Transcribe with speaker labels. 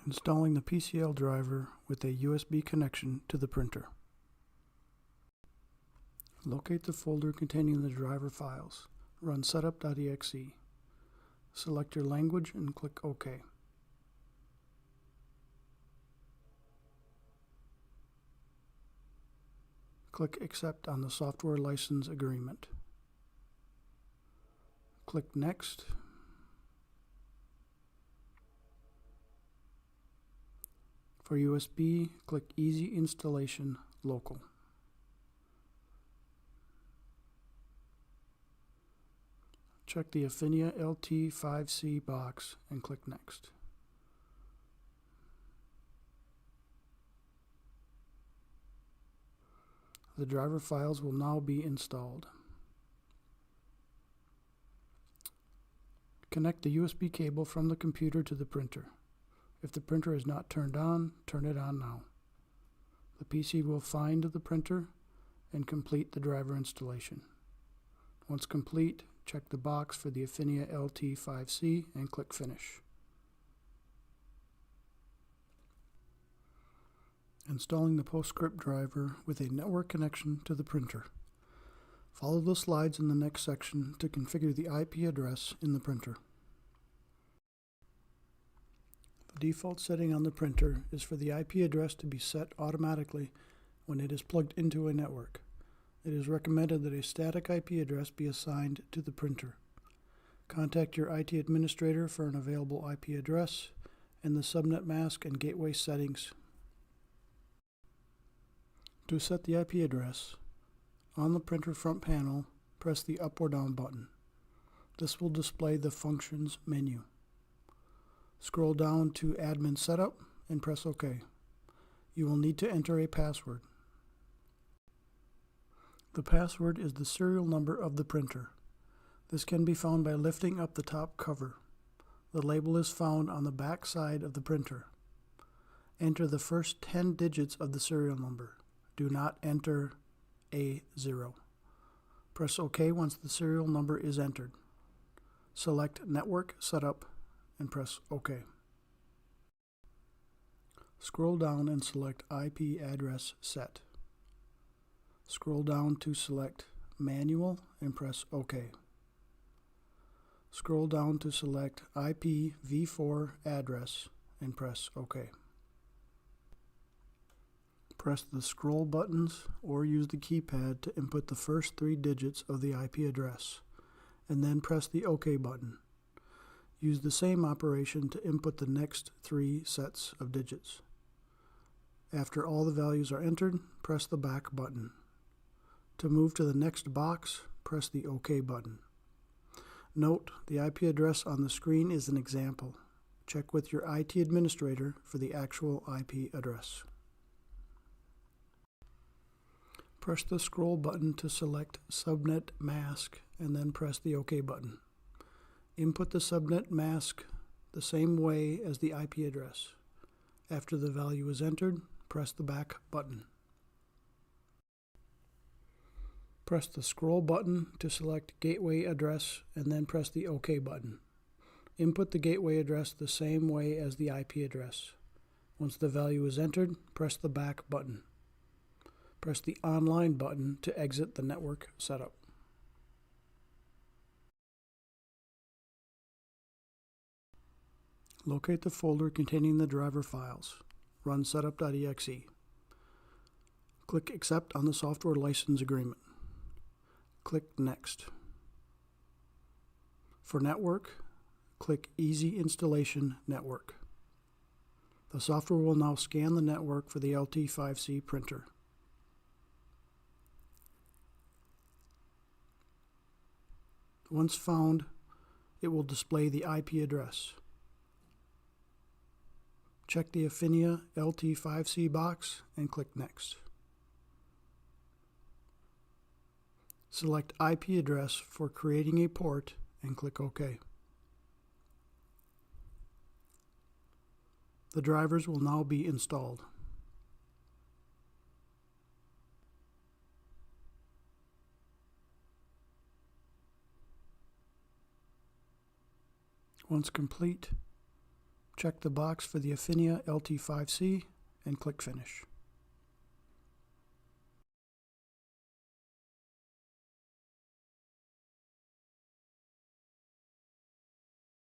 Speaker 1: Installing the PCL driver with a USB connection to the printer. Locate the folder containing the driver files. Run setup.exe. Select your language and click OK. Click Accept on the software license agreement. Click Next. For USB, click Easy Installation Local. Check the Afinia LT5C box and click Next. The driver files will now be installed. Connect the USB cable from the computer to the printer. If the printer is not turned on, turn it on now. The PC will find the printer and complete the driver installation. Once complete, check the box for the Afinia LT5C and click Finish. Installing the PostScript driver with a network connection to the printer. Follow the slides in the next section to configure the IP address in the printer. The default setting on the printer is for the IP address to be set automatically when it is plugged into a network. It is recommended that a static IP address be assigned to the printer. Contact your IT administrator for an available IP address and the subnet mask and gateway settings. To set the IP address, on the printer front panel, press the up or down button. This will display the Functions menu. Scroll down to Admin Setup and press OK. You will need to enter a password. The password is the serial number of the printer. This can be found by lifting up the top cover. The label is found on the back side of the printer. Enter the first 10 digits of the serial number. Do not enter A0. Press OK once the serial number is entered. Select Network Setup and press OK. Scroll down and select IP address set. Scroll down to select Manual and press OK. Scroll down to select IPv4 address and press OK. Press the scroll buttons or use the keypad to input the first 3 digits of the IP address, and then press the OK button. Use the same operation to input the next 3 sets of digits. After all the values are entered, press the back button. To move to the next box, press the OK button. Note, the IP address on the screen is an example. Check with your IT administrator for the actual IP address. Press the scroll button to select Subnet Mask and then press the OK button. Input the subnet mask the same way as the IP address. After the value is entered, press the back button. Press the scroll button to select gateway address and then press the OK button. Input the gateway address the same way as the IP address. Once the value is entered, press the back button. Press the Online button to exit the network setup. Locate the folder containing the driver files. Run setup.exe. Click Accept on the software license agreement. Click Next. For network, click Easy Installation Network. The software will now scan the network for the LT5C printer. Once found, it will display the IP address. Check the Afinia LT5C box and click Next. Select IP address for creating a port and click OK. The drivers will now be installed. Once complete, Check the box for the Afinia LT5C and click Finish.